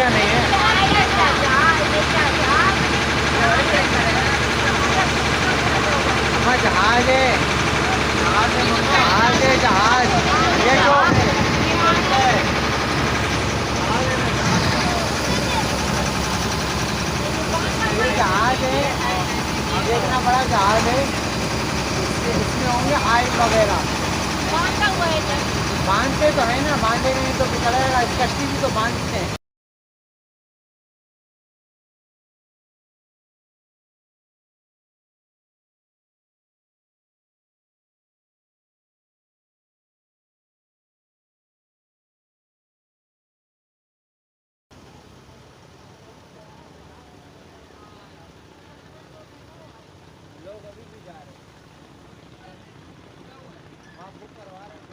या नहीं है? हाँ जहाज है, जहाज है, जहाज ये जो ये जहाज है, ये इतना बड़ा जहाज है, इसमें होंगे आइल वगैरह। बांधते तो है ना, बांधे नहीं तो चलेगा, कश्ती भी तो बांधते हैं। लोग अभी भी जा रहे हैं, हाँ बुक करवा रहे हैं।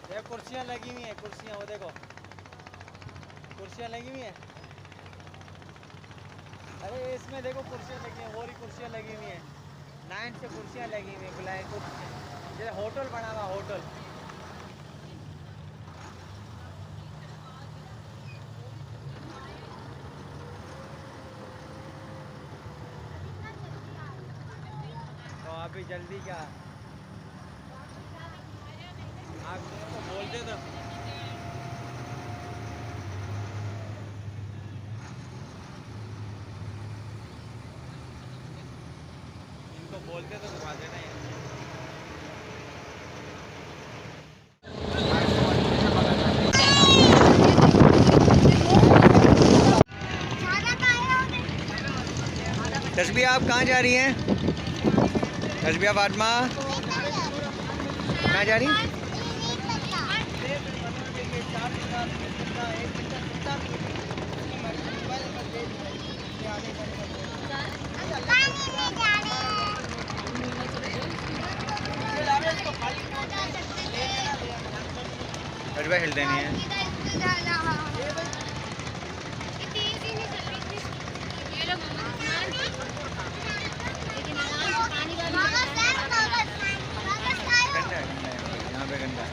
ये कुर्सियाँ लगी हुई हैं, कुर्सियाँ वो देखो, कुर्सियाँ लगी हुई हैं। अरे इसमें देखो कुर्सियाँ लगी हैं, और ही कुर्सियाँ लगी हुई हैं, 9 से कुर्सियाँ लगी हुई हैं, बुलाए कुछ जैसे होटल बना हुआ होटल। तो अभी जल्दी क्या आप तो बोलते तो इनको बोलते तो घुमा देना है। तस्बीह आप कहाँ जा रही हैं? तस्बीह फातिमा कहाँ जा रही हैं? तस्बीह हिल देनी है। यहाँ पे गंदा है।